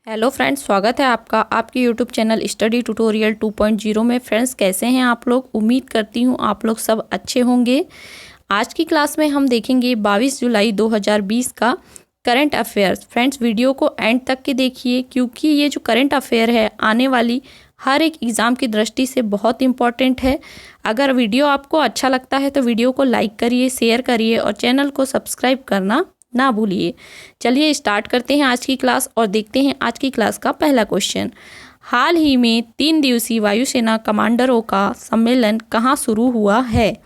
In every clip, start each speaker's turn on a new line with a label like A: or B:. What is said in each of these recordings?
A: Hello friends, स्वागत है आपका आपके यूट्यूब चैनल स्टडी ट्यूटोरियल 2.0 में। फ्रेंड्स, कैसे हैं आप लोग? उम्मीद करती हूँ आप लोग सब अच्छे होंगे। आज की क्लास में हम देखेंगे 22 जुलाई 2020 का करंट अफेयर्स। फ्रेंड्स, वीडियो को एंड तक के देखिए, क्योंकि ये जो करंट अफेयर है आने वाली हर एक एग्ज़ाम की दृष्टि से बहुत इंपॉर्टेंट है। अगर वीडियो आपको अच्छा लगता है तो वीडियो को लाइक करिए, शेयर करिए और चैनल को सब्सक्राइब करना ना भूलिए। चलिए स्टार्ट करते हैं आज की क्लास और देखते हैं आज की क्लास का पहला क्वेश्चन। हाल ही में 3 दिवसीय वायुसेना कमांडरों का सम्मेलन कहाँ शुरू हुआ है?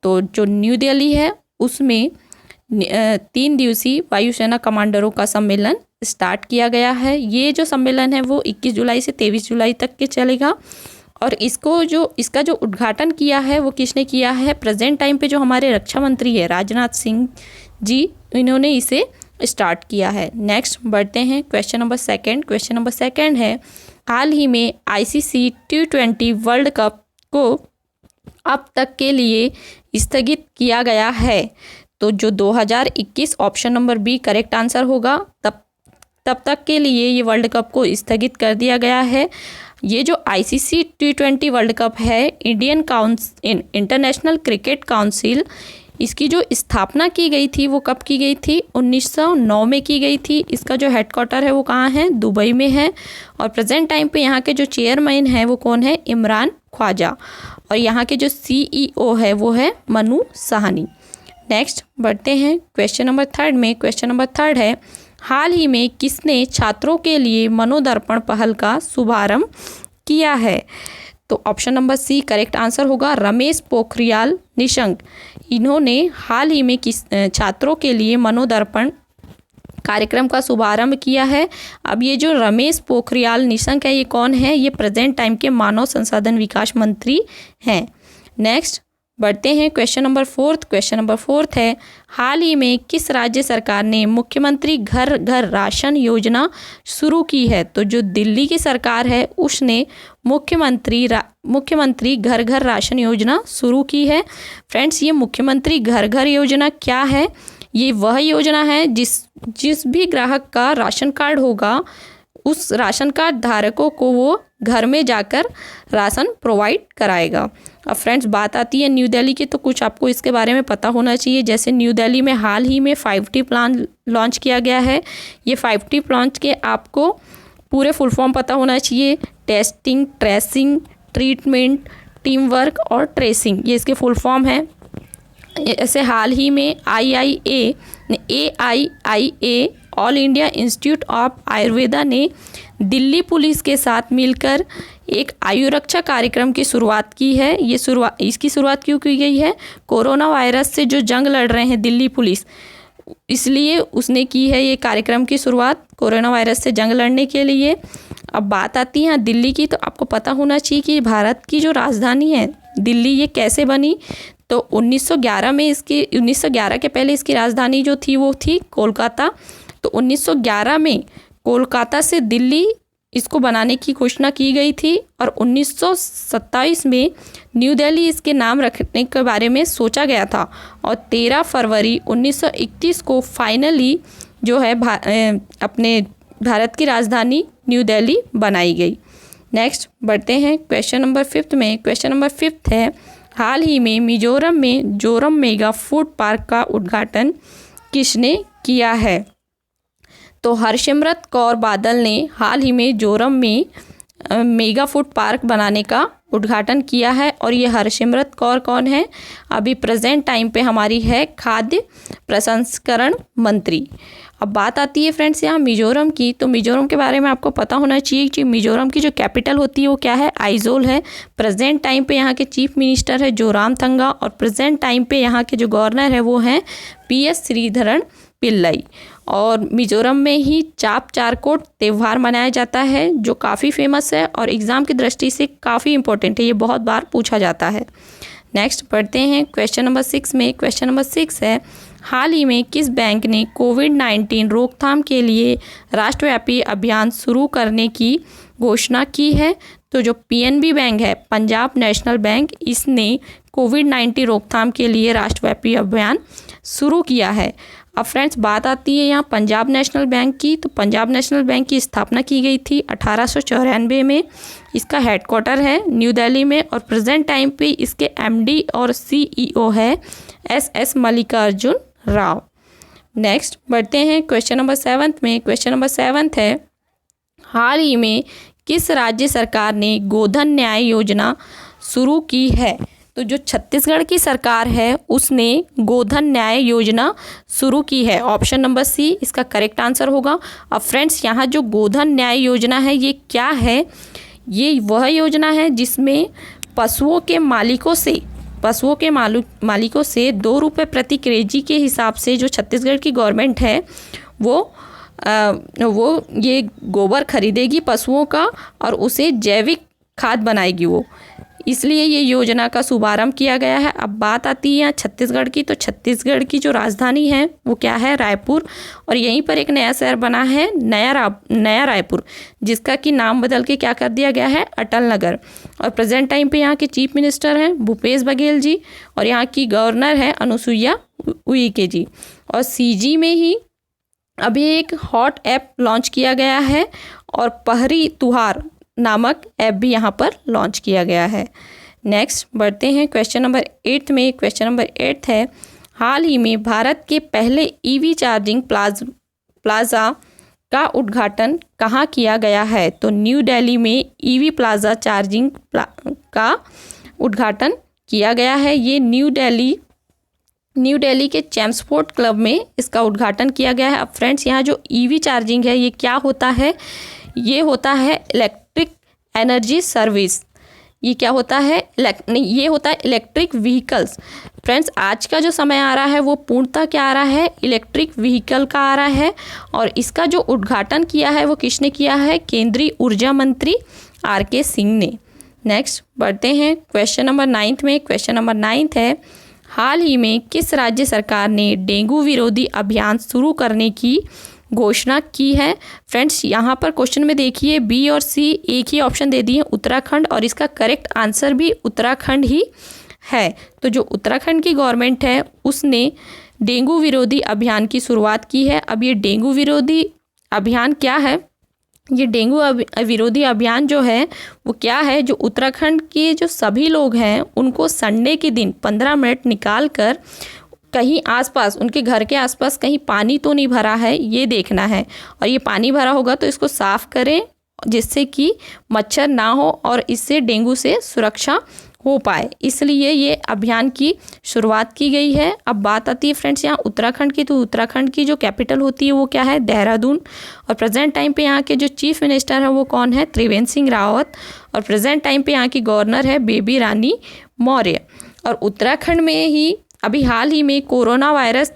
A: तो जो न्यू दिल्ली है उसमें 3 दिवसीय वायुसेना कमांडरों का सम्मेलन स्टार्ट किया गया है। ये जो सम्मेलन है वो 21 जुलाई से 23 जुलाई तक के चलेगा। और इसका जो उद्घाटन किया है वो किसने किया है? प्रेजेंट टाइम पे जो हमारे रक्षा मंत्री है राजनाथ सिंह जी, इन्होंने इसे स्टार्ट किया है। नेक्स्ट बढ़ते हैं question number second. Question number second है, हाल ही में आईसीसी T20 वर्ल्ड कप को अब तक के लिए स्थगित किया गया है। तो जो 2021 option number B correct answer होगा। तब तक के लिए ये वर्ल्ड कप को स्थगित कर दिया गया है। ये जो आईसीसी T20 वर्ल्ड कप है, इंटरनेशनल क्रिकेट काउंसिल, इसकी जो स्थापना की गई थी वो कब की गई थी? 1909 में की गई थी। इसका जो हेडक्वार्टर है वो कहाँ है? दुबई में है। और प्रेजेंट टाइम पे यहाँ के जो चेयरमैन हैं वो कौन है? इमरान ख्वाजा। और यहाँ के जो CEO है वो है मनु साहनी। नेक्स्ट बढ़ते हैं क्वेश्चन नंबर थर्ड में। क्वेश्चन नंबर थर्ड है, हाल ही में किसने छात्रों के लिए मनोदर्पण पहल का शुभारंभ किया है? तो option number C correct answer होगा, रमेश पोखरियाल निशंक। इन्होंने हाल ही में किस छात्रों के लिए मनोदर्पण कार्यक्रम का शुभारंभ किया है। अब ये जो रमेश पोखरियाल निशंक है ये कौन है? ये प्रेजेंट टाइम के मानव संसाधन विकास मंत्री हैं। नेक्स्ट बढ़ते हैं question number fourth. Question number fourth है, हाल ही में किस राज्य सरकार ने मुख्यमंत्री घर घर राशन योजना शुरू की है? तो जो दिल्ली की सरकार है उसने मुख्यमंत्री घर घर राशन योजना शुरू की है। फ्रेंड्स, ये मुख्यमंत्री घर घर योजना क्या है? ये वह योजना है जिस भी ग्राहक का राशन कार्ड होगा उस राशन कार्ड धारकों को वो घर में जाकर राशन प्रोवाइड कराएगा। अब फ्रेंड्स, बात आती है न्यू दिल्ली की, तो कुछ आपको इसके बारे में पता होना चाहिए। जैसे न्यू दिल्ली में हाल ही में 5T प्लान लॉन्च किया गया है। ये 5T प्लान के आपको पूरे फुल फॉर्म पता होना चाहिए। Testing, tracing, treatment, team work और ट्रेसिंग, ये इसके फुल फॉर्म है। ऐसे हाल ही में AIIA all India institute of Ayurveda ने दिल्ली पुलिस के साथ मिलकर एक आयु रक्षा कार्यक्रम की शुरुआत की है। इसकी शुरुआत क्यों की गई है? कोरोना वायरस से जो जंग लड़ रहे हैं दिल्ली पुलिस, इसलिए उसने की है ये कार्यक्रम की शुरुआत, कोरोना वायरस से जंग लड़ने के लिए। अब बात आती है दिल्ली की, तो आपको पता होना चाहिए कि भारत की जो राजधानी है दिल्ली, ये कैसे बनी? तो 1911 के पहले इसकी राजधानी जो थी वो थी कोलकाता। तो 1911 में कोलकाता से दिल्ली इसको बनाने की घोषणा की गई थी और 1927 में न्यू दिल्ली इसके नाम रखने के बारे में सोचा गया था। और 13 फरवरी 1931 को फाइनली जो है अपने भारत की राजधानी न्यू दिल्ली बनाई गई। नेक्स्ट बढ़ते हैं क्वेश्चन नंबर फिफ्थ में। क्वेश्चन नंबर फिफ्थ है, हाल ही में मिजोरम में जोरम मेगा फूड पार्क का उद्घाटन किसने किया है? तो हरसिमरत कौर बादल ने हाल ही में जोरम में मेगा फूड पार्क बनाने का उद्घाटन किया है। और ये हरसिमरत कौर कौन है? अभी प्रेजेंट टाइम पे हमारी है खाद्य प्रसंस्करण मंत्री। अब बात आती है फ्रेंड्स यहाँ मिजोरम की, तो मिजोरम के बारे में आपको पता होना चाहिए कि मिजोरम की जो कैपिटल होती है वो क्या है? आइजोल है। प्रेजेंट टाइम पे यहाँ के चीफ मिनिस्टर है जोरामथंगा और प्रेजेंट टाइम पे यहाँ के जो गवर्नर है वो हैं PS श्रीधरन पिल्लई। और मिजोरम में ही चाप चारकोट त्यौहार मनाया जाता है जो काफ़ी फेमस है और एग्ज़ाम की दृष्टि से काफ़ी इंपॉर्टेंट है, ये बहुत बार पूछा जाता है। नेक्स्ट बढ़ते हैं क्वेश्चन नंबर 6 में। क्वेश्चन नंबर 6 है, हाल ही में किस बैंक ने कोविड-19 रोकथाम के लिए राष्ट्रव्यापी अभियान शुरू करने की घोषणा की है? तो जो PNB बैंक है, पंजाब नेशनल बैंक, इसने कोविड-19 रोकथाम के लिए राष्ट्रव्यापी अभियान शुरू किया है। अब फ्रेंड्स बात आती है यहाँ पंजाब नेशनल बैंक की। तो पंजाब नेशनल बैंक की स्थापना की गई थी 1894 में। इसका हेडक्वार्टर है न्यू दिल्ली में और प्रेजेंट टाइम पे इसके एमडी और सीईओ है एस मल्लिकार्जुन राव। नेक्स्ट बढ़ते हैं क्वेश्चन नंबर 7 में। क्वेश्चन नंबर 7 है, हाल ही में किस राज्य सरकार ने गोधन न्याय योजना शुरू की है? तो जो छत्तीसगढ़ की सरकार है उसने गोधन न्याय योजना शुरू की है। ऑप्शन नंबर सी इसका करेक्ट आंसर होगा। अब फ्रेंड्स यहाँ जो गोधन न्याय योजना है ये क्या है? ये वह योजना है जिसमें पशुओं के मालिकों से 2 रुपये प्रति केजी के हिसाब से जो छत्तीसगढ़ की गवर्नमेंट है वो ये गोबर खरीदेगी पशुओं का और उसे जैविक खाद बनाएगी वो, इसलिए ये योजना का शुभारंभ किया गया है। अब बात आती है यहाँ छत्तीसगढ़ की। तो छत्तीसगढ़ की जो राजधानी है वो क्या है? रायपुर। और यहीं पर एक नया शहर बना है नया रायपुर, जिसका कि नाम बदल के क्या कर दिया गया है? अटल नगर। और प्रेजेंट टाइम पे यहाँ के चीफ मिनिस्टर हैं भूपेश बघेल जी और यहाँ की गवर्नर है अनुसुईया उइके जी। और सीजी में ही अभी एक हॉट ऐप लॉन्च किया गया है और पहरी तुहार नामक ऐप भी यहाँ पर लॉन्च किया गया है। नेक्स्ट बढ़ते हैं क्वेश्चन नंबर 8 में। क्वेश्चन नंबर 8 है, हाल ही में भारत के पहले ईवी चार्जिंग प्लाजा का उद्घाटन कहाँ किया गया है? तो न्यू दिल्ली में ईवी प्लाजा चार्जिंग का उद्घाटन किया गया है। ये न्यू दिल्ली के चैम्सफोर्ड क्लब में इसका उद्घाटन किया गया है। अब फ्रेंड्स यहाँ जो ईवी चार्जिंग है ये क्या होता है? ये होता है इलेक्ट्रिक एनर्जी सर्विस। ये क्या होता है? ये होता है इलेक्ट्रिक व्हीकल्स। फ्रेंड्स आज का जो समय आ रहा है वो पूर्णतः क्या आ रहा है? इलेक्ट्रिक व्हीकल का आ रहा है। और इसका जो उद्घाटन किया है वो किसने किया है? केंद्रीय ऊर्जा मंत्री RK सिंह ने। नेक्स्ट बढ़ते हैं क्वेश्चन नंबर 9 में। क्वेश्चन नंबर 9 है, हाल ही में किस राज्य सरकार ने डेंगू विरोधी अभियान शुरू करने की घोषणा की है? फ्रेंड्स यहाँ पर क्वेश्चन में देखिए बी और सी एक ही ऑप्शन दे दिए उत्तराखंड, और इसका करेक्ट आंसर भी उत्तराखंड ही है। तो जो उत्तराखंड की गवर्नमेंट है उसने डेंगू विरोधी अभियान की शुरुआत की है। अब ये डेंगू विरोधी अभियान क्या है? ये डेंगू विरोधी अभियान जो है वो क्या है? जो उत्तराखंड के जो सभी लोग हैं उनको संडे के दिन 15 मिनट निकाल कर कहीं आसपास, उनके घर के आसपास कहीं पानी तो नहीं भरा है ये देखना है, और ये पानी भरा होगा तो इसको साफ़ करें जिससे कि मच्छर ना हो और इससे डेंगू से सुरक्षा हो पाए, इसलिए ये अभियान की शुरुआत की गई है। अब बात आती है फ्रेंड्स यहाँ उत्तराखंड की। तो उत्तराखंड की जो कैपिटल होती है वो क्या है? देहरादून। और प्रेजेंट टाइम पे यहाँ के जो चीफ मिनिस्टर है वो कौन है? त्रिवेंद्र सिंह रावत। और प्रेजेंट टाइम पे यहाँ की गवर्नर है बेबी रानी मौर्य। और उत्तराखंड में ही अभी हाल ही में कोरोना वायरस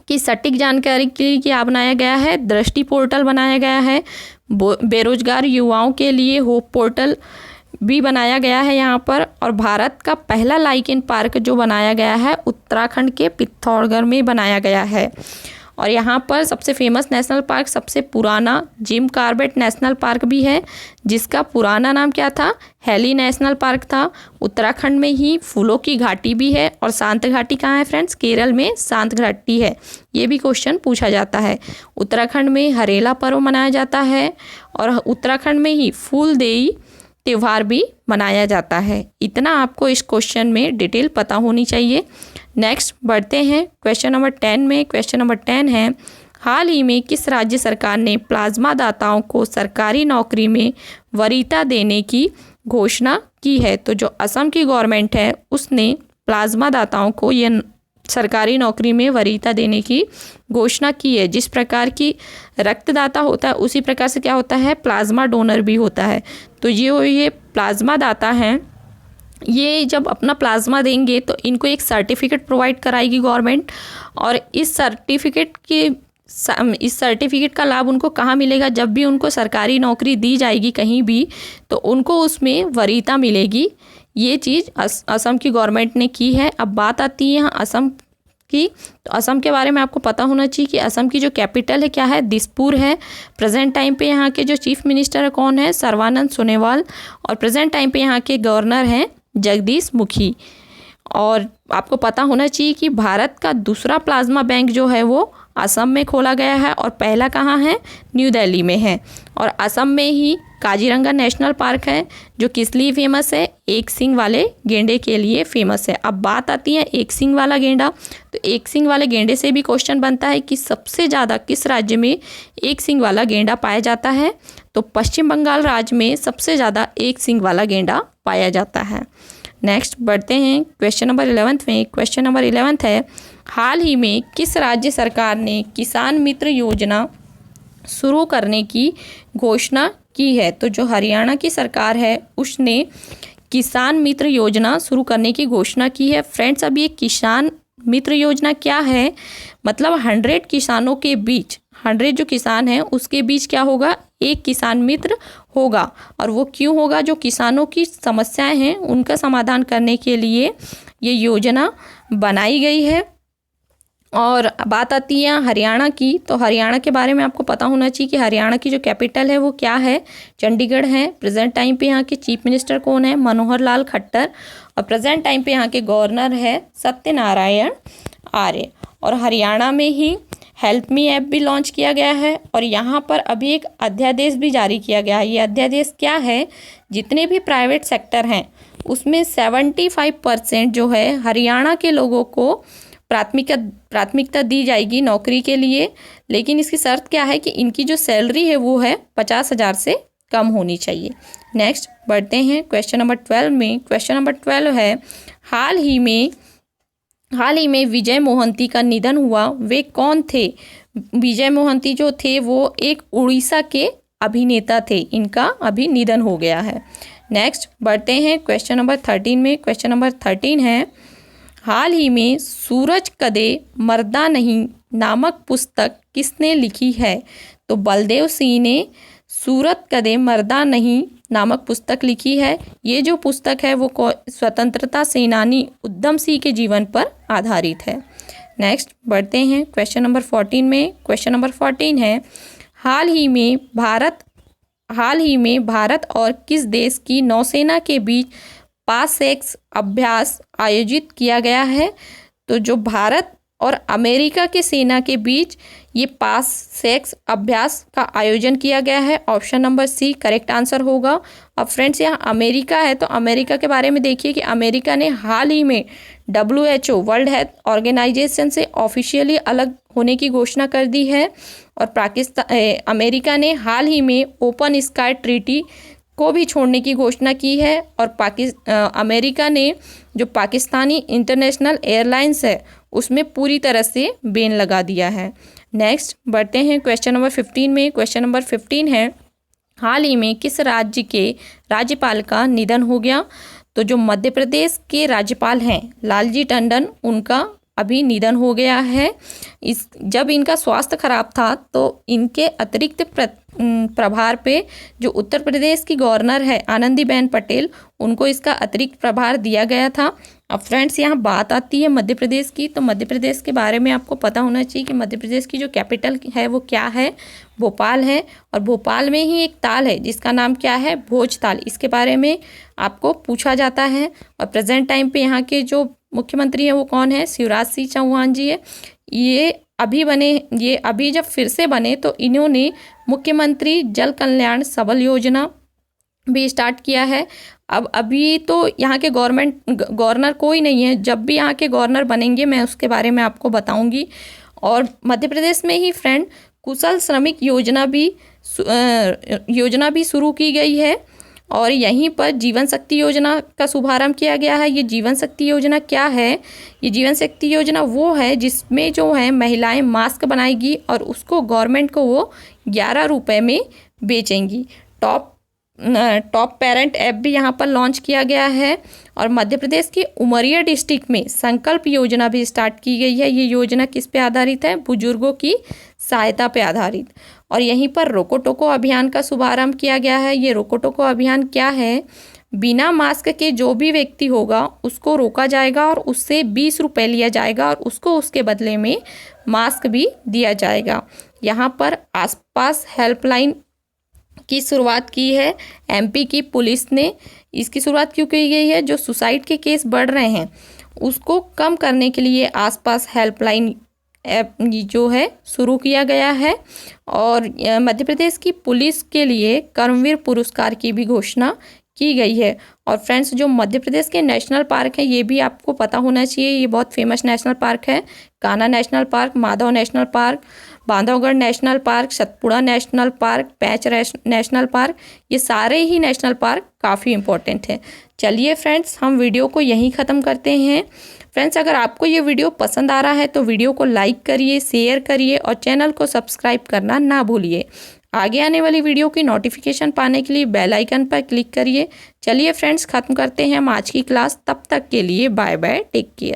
A: की सटीक जानकारी के लिए क्या बनाया गया है? दृष्टि पोर्टल बनाया गया है। बेरोजगार युवाओं के लिए होप पोर्टल भी बनाया गया है यहाँ पर। और भारत का पहला लाइकेन पार्क जो बनाया गया है उत्तराखंड के पिथौरागढ़ में बनाया गया है। और यहाँ पर सबसे फेमस नेशनल पार्क, सबसे पुराना जिम कॉर्बेट नेशनल पार्क भी है, जिसका पुराना नाम क्या था? हेली नेशनल पार्क था। उत्तराखंड में ही फूलों की घाटी भी है। और शांत घाटी कहाँ है फ्रेंड्स? केरल में शांत घाटी है। ये भी क्वेश्चन पूछा जाता है। उत्तराखंड में हरेला पर्व मनाया जाता है और उत्तराखंड में ही फूलदेई त्यौहार भी मनाया जाता है। इतना आपको इस क्वेश्चन में डिटेल पता होनी चाहिए। नेक्स्ट बढ़ते हैं क्वेश्चन नंबर 10 में। क्वेश्चन नंबर 10 है, हाल ही में किस राज्य सरकार ने प्लाज्मा दाताओं को सरकारी नौकरी में वरीयता देने की घोषणा की है? तो जो असम की गवर्नमेंट है उसने प्लाज्मा दाताओं को ये सरकारी नौकरी में वरीयता देने की घोषणा की है। जिस प्रकार की रक्तदाता होता है उसी प्रकार से क्या होता है? प्लाज्मा डोनर भी होता है। तो ये प्लाज्मा दाता हैं, ये जब अपना प्लाज्मा देंगे तो इनको एक सर्टिफिकेट प्रोवाइड कराएगी गवर्नमेंट। और इस सर्टिफिकेट का लाभ उनको कहाँ मिलेगा? जब भी उनको सरकारी नौकरी दी जाएगी कहीं भी तो उनको उसमें वरीयता मिलेगी। ये चीज़ असम की गवर्नमेंट ने की है। अब बात आती है यहाँ असम की। तो असम के बारे में आपको पता होना चाहिए कि असम की जो कैपिटल है क्या है? दिसपुर है। प्रेजेंट टाइम पे यहाँ के जो चीफ मिनिस्टर है कौन है? सर्बानंद सोनोवाल। और प्रेजेंट टाइम पे यहाँ के गवर्नर हैं जगदीश मुखी। और आपको पता होना चाहिए कि भारत का दूसरा प्लाज्मा बैंक जो है वो असम में खोला गया है और पहला कहाँ है, न्यू दिल्ली में है। और असम में ही काजीरंगा नेशनल पार्क है जो किस लिए फेमस है, एक सींग वाले गेंडे के लिए फेमस है। अब बात आती है एक सींग वाला गेंडा, तो एक सींग वाले गेंडे से भी क्वेश्चन बनता है कि सबसे ज़्यादा किस राज्य में एक सींग वाला गेंडा पाया जाता है, तो पश्चिम बंगाल राज्य में सबसे ज़्यादा एक सींग वाला गेंडा पाया जाता है। नेक्स्ट बढ़ते हैं क्वेश्चन नंबर 11 में। क्वेश्चन नंबर 11 है, हाल ही में किस राज्य सरकार ने किसान मित्र योजना शुरू करने की घोषणा की है, तो जो हरियाणा की सरकार है उसने किसान मित्र योजना शुरू करने की घोषणा की है। फ्रेंड्स, अब ये किसान मित्र योजना क्या है, मतलब 100 किसानों के बीच, 100 जो किसान हैं उसके बीच क्या होगा, एक किसान मित्र होगा। और वो क्यों होगा, जो किसानों की समस्याएं हैं उनका समाधान करने के लिए ये योजना बनाई गई है। और बात आती है हरियाणा की, तो हरियाणा के बारे में आपको पता होना चाहिए कि हरियाणा की जो कैपिटल है वो क्या है, चंडीगढ़ है। प्रेजेंट टाइम पे यहाँ के चीफ मिनिस्टर कौन है, मनोहर लाल खट्टर। और प्रेजेंट टाइम पे यहाँ के गवर्नर है सत्यनारायण आर्य। और हरियाणा में ही हेल्प मी ऐप भी लॉन्च किया गया है और यहाँ पर अभी एक अध्यादेश भी जारी किया गया है। ये अध्यादेश क्या है, जितने भी प्राइवेट सेक्टर हैं उसमें 75% जो है हरियाणा के लोगों को प्राथमिकता दी जाएगी नौकरी के लिए। लेकिन इसकी शर्त क्या है कि इनकी जो सैलरी है वो है 50,000 से कम होनी चाहिए। नेक्स्ट बढ़ते हैं क्वेश्चन नंबर 12 में। क्वेश्चन नंबर 12 है, हाल ही में विजय मोहंती का निधन हुआ, वे कौन थे। विजय मोहंती जो थे वो एक उड़ीसा के अभिनेता थे, इनका अभी निधन हो गया है। नेक्स्ट बढ़ते हैं क्वेश्चन नंबर 13 में। क्वेश्चन नंबर 13 है, हाल ही में सूरज कदे मरदा नहीं नामक पुस्तक किसने लिखी है, तो बलदेव सिंह ने सूरत कदे मरदा नहीं नामक पुस्तक लिखी है। ये जो पुस्तक है वो स्वतंत्रता सेनानी उधम सिंह के जीवन पर आधारित है। नेक्स्ट बढ़ते हैं क्वेश्चन नंबर 14 में। क्वेश्चन नंबर 14 है, हाल ही में भारत और किस देश की नौसेना के बीच पाससेक्स अभ्यास आयोजित किया गया है, तो जो भारत और अमेरिका के सेना के बीच ये पाससेक्स अभ्यास का आयोजन किया गया है। Option number C correct answer होगा। अब फ्रेंड्स यहाँ अमेरिका है, तो अमेरिका के बारे में देखिए कि अमेरिका ने हाल ही में WHO वर्ल्ड हेल्थ ऑर्गेनाइजेशन से ऑफिशियली अलग होने की घोषणा कर दी है। और अमेरिका ने हाल ही में ओपन स्काई ट्रीटी को भी छोड़ने की घोषणा की है। और अमेरिका ने जो पाकिस्तानी इंटरनेशनल एयरलाइंस है उसमें पूरी तरह से बैन लगा दिया है। नेक्स्ट बढ़ते हैं क्वेश्चन नंबर 15 में। क्वेश्चन नंबर 15 है, हाल ही में किस राज्य के राज्यपाल का निधन हो गया, तो जो मध्य प्रदेश के राज्यपाल हैं लालजी टंडन, उनका अभी निधन हो गया है। जब इनका स्वास्थ्य खराब था तो इनके अतिरिक्त प्रभार पे जो उत्तर प्रदेश की गवर्नर है आनंदीबेन पटेल, उनको इसका अतिरिक्त प्रभार दिया गया था। अब फ्रेंड्स यहाँ बात आती है मध्य प्रदेश की, तो मध्य प्रदेश के बारे में आपको पता होना चाहिए कि मध्य प्रदेश की जो कैपिटल है वो क्या है, भोपाल है। और भोपाल में ही एक ताल है जिसका नाम क्या है, भोज ताल। इसके बारे में आपको पूछा जाता है। और प्रेजेंट टाइम पे यहाँ के जो मुख्यमंत्री हैं वो कौन है, शिवराज सिंह चौहान जी है। ये अभी जब फिर से बने तो इन्होंने मुख्यमंत्री जल कल्याण सबल योजना भी स्टार्ट किया है। अब अभी तो यहाँ के गवर्नर कोई नहीं है, जब भी यहाँ के गवर्नर बनेंगे मैं उसके बारे में आपको बताऊंगी। और मध्य प्रदेश में ही फ्रेंड कुशल श्रमिक योजना भी शुरू की गई है। और यहीं पर जीवन शक्ति योजना का शुभारंभ किया गया है। ये जीवन शक्ति योजना क्या है, ये जीवन शक्ति योजना वो है जिसमें जो है महिलाएं मास्क बनाएगी और उसको गवर्नमेंट को वो 11 रुपये में बेचेंगी। टॉप पेरेंट ऐप भी यहाँ पर लॉन्च किया गया है। और मध्य प्रदेश के उमरिया डिस्ट्रिक्ट में संकल्प योजना भी स्टार्ट की गई है। ये योजना किस पे आधारित है, बुजुर्गों की सहायता पे आधारित। और यहीं पर रोको टोको अभियान का शुभारंभ किया गया है। ये रोको टोको अभियान क्या है, बिना मास्क के जो भी व्यक्ति होगा उसको रोका जाएगा और उससे 20 रुपये लिया जाएगा और उसको उसके बदले में मास्क भी दिया जाएगा। यहाँ पर आसपास हेल्पलाइन की शुरुआत की है MP की पुलिस ने। इसकी शुरुआत क्यों की गई है, जो सुसाइड के केस बढ़ रहे हैं उसको कम करने के लिए आसपास हेल्पलाइन ऐप जो है शुरू किया गया है। और मध्य प्रदेश की पुलिस के लिए कर्मवीर पुरस्कार की भी घोषणा की गई है। और फ्रेंड्स, जो मध्य प्रदेश के नेशनल पार्क हैं ये भी आपको पता होना चाहिए। ये बहुत फेमस नेशनल पार्क है। Kanha national park, Madhav national park, Bandhavgarh national park, Satpura national park, Pench national park, ये सारे ही नेशनल पार्क काफ़ी इंपॉर्टेंट हैं। चलिए फ्रेंड्स, हम वीडियो को यहीं ख़त्म करते हैं। फ्रेंड्स, अगर आपको ये वीडियो पसंद आ रहा है तो वीडियो को लाइक करिए, शेयर करिए और चैनल को सब्सक्राइब करना ना भूलिए। आगे आने वाली वीडियो की नोटिफिकेशन पाने के लिए बेल आइकन पर क्लिक करिए। चलिए फ्रेंड्स, ख़त्म करते हैं हम आज की क्लास। तब तक के लिए बाय बाय, टेक केयर।